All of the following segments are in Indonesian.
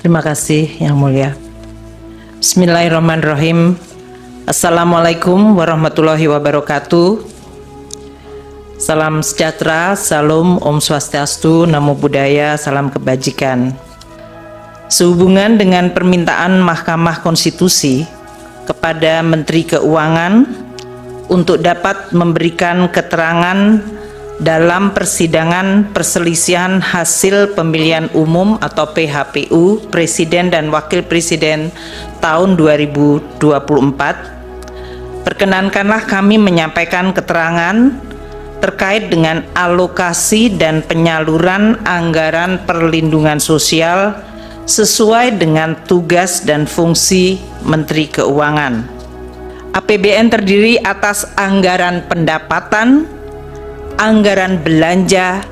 Terima kasih Yang Mulia. Bismillahirrahmanirrahim. Assalamualaikum warahmatullahi wabarakatuh. Salam sejahtera, salam, Om Swastiastu, Namo Buddhaya, salam kebajikan. Sehubungan dengan permintaan Mahkamah Konstitusi kepada Menteri Keuangan untuk dapat memberikan keterangan dalam persidangan perselisihan hasil pemilihan umum atau PHPU Presiden dan Wakil Presiden tahun 2024, perkenankanlah kami menyampaikan keterangan terkait dengan alokasi dan penyaluran anggaran perlindungan sosial sesuai dengan tugas dan fungsi Menteri Keuangan. APBN terdiri atas anggaran pendapatan, anggaran belanja,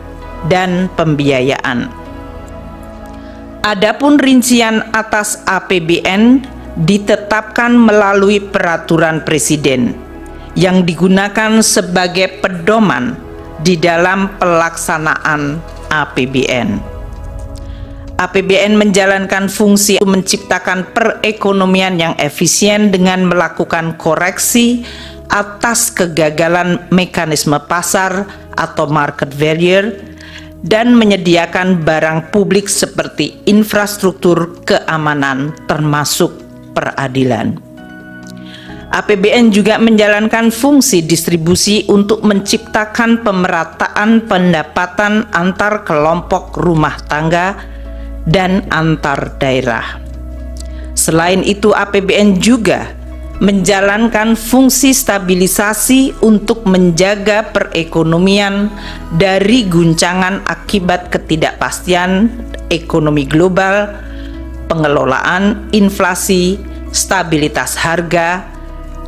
dan pembiayaan. Adapun rincian atas APBN ditetapkan melalui peraturan Presiden yang digunakan sebagai pedoman di dalam pelaksanaan APBN. APBN menjalankan fungsi menciptakan perekonomian yang efisien dengan melakukan koreksi atas kegagalan mekanisme pasar atau market failure dan menyediakan barang publik seperti infrastruktur keamanan termasuk peradilan. APBN juga menjalankan fungsi distribusi untuk menciptakan pemerataan pendapatan antar kelompok rumah tangga dan antar daerah. Selain itu, APBN juga menjalankan fungsi stabilisasi untuk menjaga perekonomian dari guncangan akibat ketidakpastian ekonomi global, pengelolaan inflasi, stabilitas harga,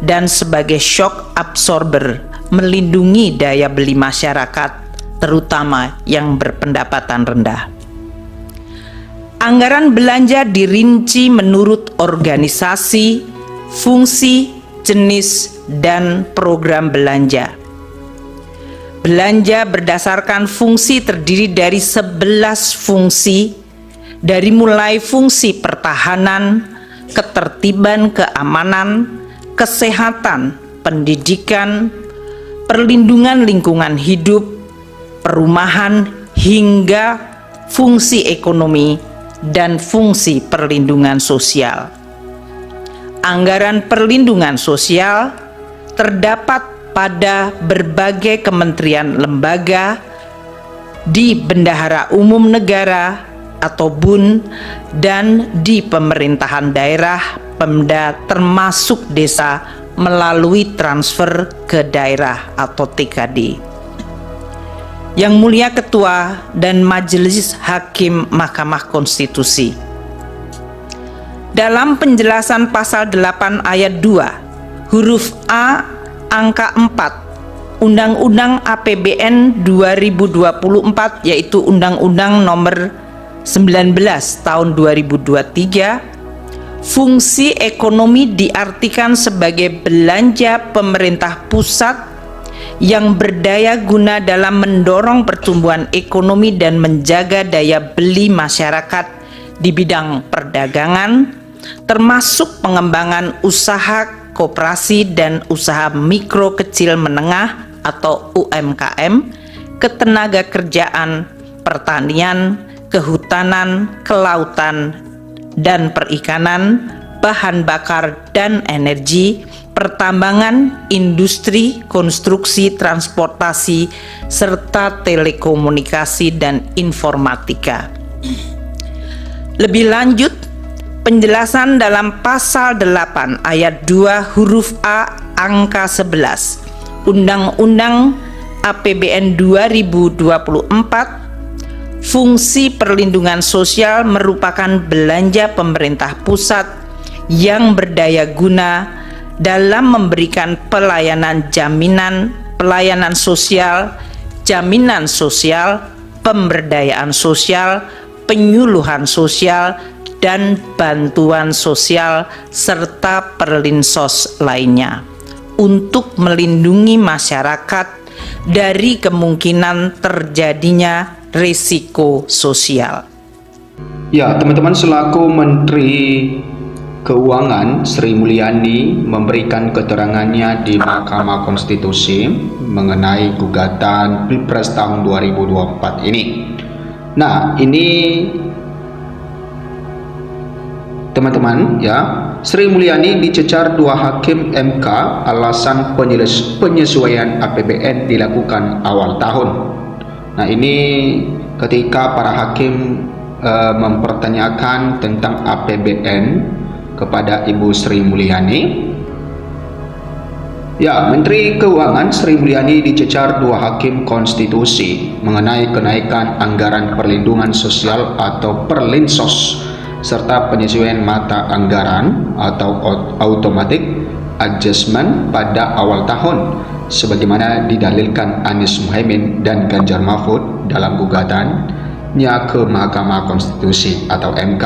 dan sebagai shock absorber melindungi daya beli masyarakat, terutama yang berpendapatan rendah. Anggaran belanja dirinci menurut organisasi, fungsi, jenis, dan program belanja. Belanja berdasarkan fungsi terdiri dari 11 fungsi, dari mulai fungsi pertahanan, ketertiban keamanan, kesehatan, pendidikan, perlindungan lingkungan hidup, perumahan, hingga fungsi ekonomi dan fungsi perlindungan sosial. Anggaran perlindungan sosial terdapat pada berbagai kementerian lembaga, di Bendahara Umum Negara atau BUN, dan di pemerintahan daerah Pemda termasuk desa melalui transfer ke daerah atau TKD. Yang Mulia Ketua dan Majelis Hakim Mahkamah Konstitusi, dalam penjelasan pasal 8 ayat 2 huruf A angka 4 Undang-Undang APBN 2024, yaitu Undang-Undang Nomor 19 Tahun 2023, fungsi ekonomi diartikan sebagai belanja pemerintah pusat yang berdaya guna dalam mendorong pertumbuhan ekonomi dan menjaga daya beli masyarakat di bidang perdagangan, termasuk pengembangan usaha koperasi dan usaha mikro kecil menengah atau UMKM, ketenaga kerjaan, pertanian, kehutanan, kelautan, dan perikanan, bahan bakar dan energi, pertambangan, industri, konstruksi, transportasi, serta telekomunikasi dan informatika. Lebih lanjut, penjelasan dalam pasal 8 ayat 2 huruf A angka 11 Undang-Undang APBN 2024, fungsi perlindungan sosial merupakan belanja pemerintah pusat yang berdaya guna dalam memberikan pelayanan pelayanan sosial, jaminan sosial, pemberdayaan sosial, penyuluhan sosial, dan bantuan sosial serta perlinsos lainnya untuk melindungi masyarakat dari kemungkinan terjadinya risiko sosial. Ya, teman-teman, selaku Menteri Keuangan Sri Mulyani memberikan keterangannya di Mahkamah Konstitusi mengenai gugatan Pilpres tahun 2024 ini. Nah, ini teman-teman ya, Sri Mulyani dicecar 2 hakim MK alasan penyesuaian APBN dilakukan awal tahun. Nah, ini ketika para hakim mempertanyakan tentang APBN kepada Ibu Sri Mulyani. Ya, Menteri Keuangan Sri Mulyani dicecar 2 hakim konstitusi mengenai kenaikan anggaran perlindungan sosial atau Perlinsos serta penyesuaian mata anggaran atau automatic adjustment pada awal tahun sebagaimana didalilkan Anies Muhaimin dan Ganjar Mahfud dalam gugatannya ke Mahkamah Konstitusi atau MK.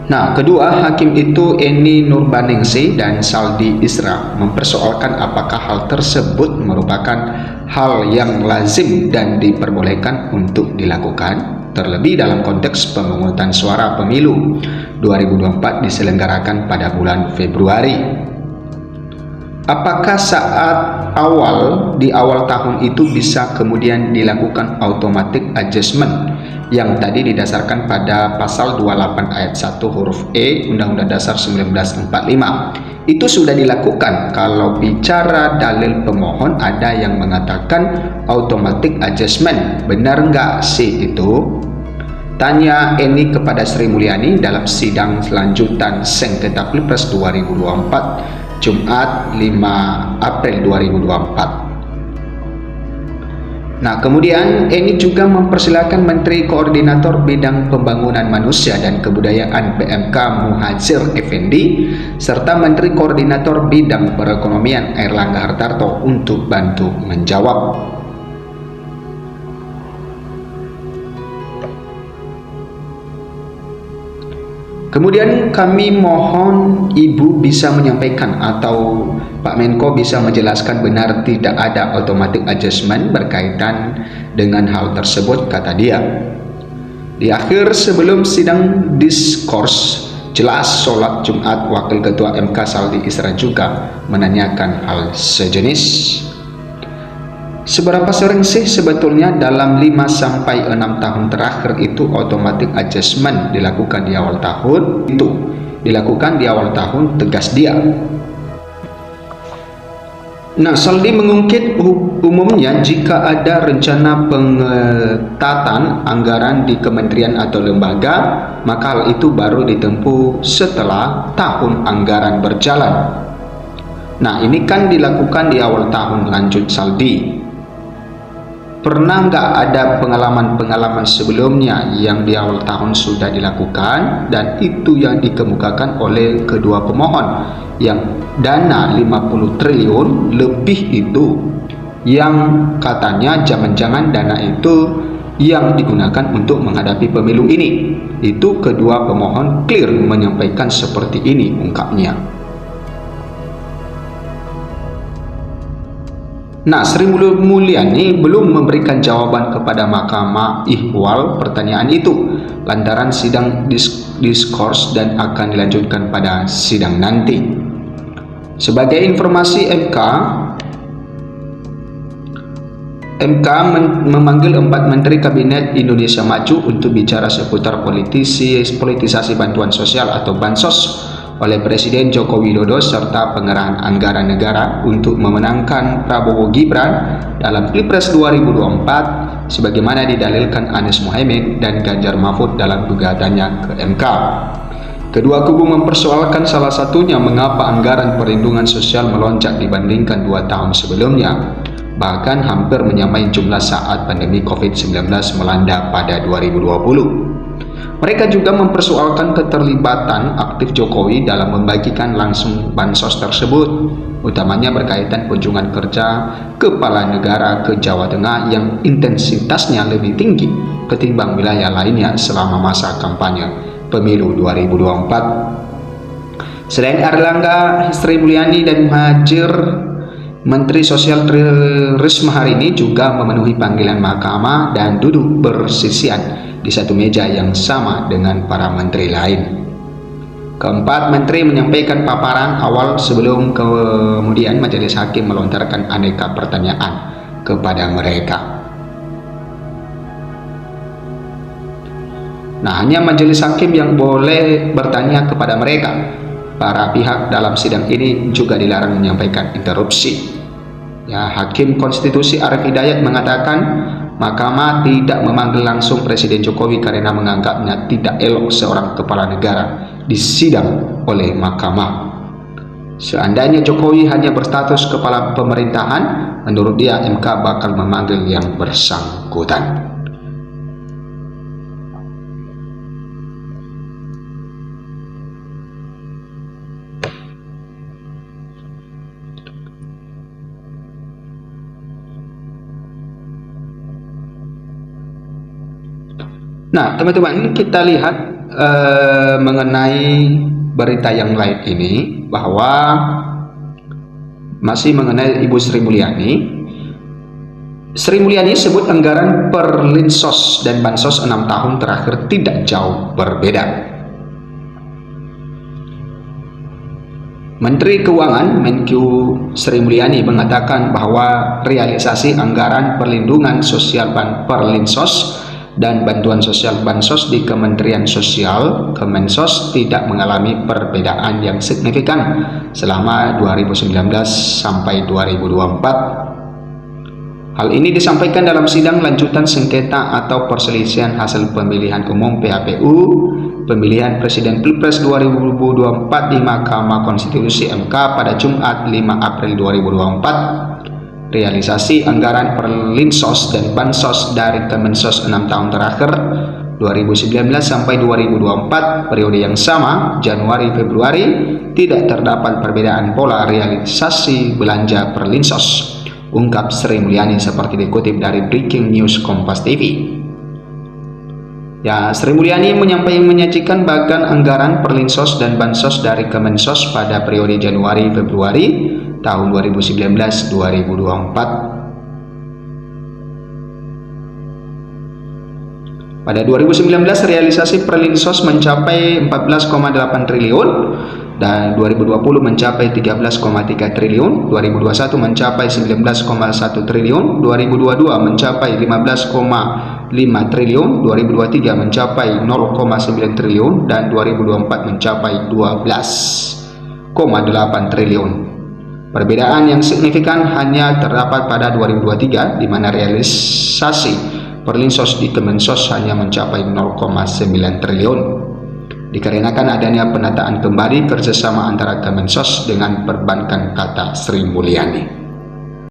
Nah, kedua hakim itu Eni Nurbaningsi dan Saldi Isra mempersoalkan apakah hal tersebut merupakan hal yang lazim dan diperbolehkan untuk dilakukan, terlebih dalam konteks pemungutan suara pemilu 2024 diselenggarakan pada bulan Februari. Apakah saat di awal tahun itu bisa kemudian dilakukan automatic adjustment yang tadi didasarkan pada pasal 28 ayat 1 huruf E Undang-Undang Dasar 1945. Itu sudah dilakukan. Kalau bicara dalil pemohon ada yang mengatakan automatic adjustment. Benar nggak sih itu? Tanya Eni kepada Sri Mulyani dalam sidang lanjutan sengketa Pilpres 2024 Jumat 5 April 2024. Nah, kemudian Eni juga mempersilahkan Menteri Koordinator Bidang Pembangunan Manusia dan Kebudayaan PMK Muhadjir Effendi serta Menteri Koordinator Bidang Perekonomian Airlangga Hartarto untuk bantu menjawab. Kemudian kami mohon Ibu bisa menyampaikan atau Pak Menko bisa menjelaskan benar tidak ada automatic adjustment berkaitan dengan hal tersebut, kata dia. Di akhir sebelum sidang diskurs jelas sholat Jumat, Wakil Ketua MK Saldi Isra juga menanyakan hal sejenis. Seberapa sering sih sebetulnya dalam 5-6 tahun terakhir itu automatic adjustment dilakukan di awal tahun? Itu dilakukan di awal tahun, tegas dia. Nah, Saldi mengungkit umumnya jika ada rencana pengetatan anggaran di kementerian atau lembaga, maka hal itu baru ditempuh setelah tahun anggaran berjalan. Nah, ini kan dilakukan di awal tahun, lanjut Saldi. Pernah nggak ada pengalaman-pengalaman sebelumnya yang di awal tahun sudah dilakukan dan itu yang dikemukakan oleh kedua pemohon yang dana 50 triliun lebih itu yang katanya jangan-jangan dana itu yang digunakan untuk menghadapi pemilu ini. Itu kedua pemohon clear menyampaikan seperti ini ungkapnya. Nah, Sri Mulyani belum memberikan jawaban kepada Mahkamah Ihwal pertanyaan itu lantaran sidang diskurs dan akan dilanjutkan pada sidang nanti. Sebagai informasi, MK memanggil 4 Menteri Kabinet Indonesia Maju untuk bicara seputar politisasi bantuan sosial atau Bansos oleh Presiden Joko Widodo serta pengerahan anggaran negara untuk memenangkan Prabowo Gibran dalam Pilpres 2024 sebagaimana didalilkan Anies Muhaimin dan Ganjar Mahfud dalam gugatannya ke MK. Kedua kubu mempersoalkan salah satunya mengapa anggaran perlindungan sosial melonjak dibandingkan 2 tahun sebelumnya, bahkan hampir menyamai jumlah saat pandemi COVID-19 melanda pada 2020. Mereka juga mempersoalkan keterlibatan aktif Jokowi dalam membagikan langsung bansos tersebut, utamanya berkaitan kunjungan kerja kepala negara ke Jawa Tengah yang intensitasnya lebih tinggi ketimbang wilayah lainnya selama masa kampanye pemilu 2024. Selain Airlangga, Sri Mulyani dan Muhadjir Menteri Sosial Tri Risma hari ini juga memenuhi panggilan mahkamah dan duduk bersisian di satu meja yang sama dengan para menteri lain. Keempat menteri menyampaikan paparan awal sebelum kemudian majelis hakim melontarkan aneka pertanyaan kepada mereka. Nah, hanya majelis hakim yang boleh bertanya kepada mereka. Para pihak dalam sidang ini juga dilarang menyampaikan interupsi. Ya, Hakim Konstitusi Arief Hidayat mengatakan Mahkamah tidak memanggil langsung Presiden Jokowi karena menganggapnya tidak elok seorang kepala negara disidang oleh Mahkamah. Seandainya Jokowi hanya berstatus kepala pemerintahan, menurut dia MK bakal memanggil yang bersangkutan. Nah, teman-teman, kita lihat mengenai berita yang lain ini, bahwa masih mengenai Ibu Sri Mulyani. Sri Mulyani sebut anggaran Perlinsos dan Bansos 6 tahun terakhir tidak jauh berbeda. Menteri Keuangan Menkyu Sri Mulyani mengatakan bahwa realisasi anggaran perlindungan sosial Perlinsos dan bantuan sosial Bansos di Kementerian Sosial Kemensos tidak mengalami perbedaan yang signifikan selama 2019 sampai 2024. Hal ini disampaikan dalam sidang lanjutan sengketa atau perselisihan hasil pemilihan umum PHPU pemilihan Presiden Pilpres 2024 di Mahkamah Konstitusi MK pada Jumat 5 April 2024. Realisasi anggaran Perlinsos dan Bansos dari Kemensos 6 tahun terakhir 2019 sampai 2024 periode yang sama Januari-Februari tidak terdapat perbedaan pola realisasi belanja Perlinsos, ungkap Sri Mulyani seperti dikutip dari Breaking News Kompas TV. Ya, Sri Mulyani menyajikan bagian anggaran Perlinsos dan Bansos dari Kemensos pada periode Januari-Februari tahun 2019-2024. Pada 2019 realisasi Perlinsos mencapai 14,8 triliun dan 2020 mencapai 13,3 triliun, 2021 mencapai 19,1 triliun, 2022 mencapai 15,5 triliun, 2023 mencapai 0,9 triliun dan 2024 mencapai 12,8 triliun. Perbedaan yang signifikan hanya terdapat pada 2023 di mana realisasi Perlinsos di Kemensos hanya mencapai 0,9 triliun. Dikarenakan adanya penataan kembali kerjasama antara Kemensos dengan perbankan, kata Sri Mulyani.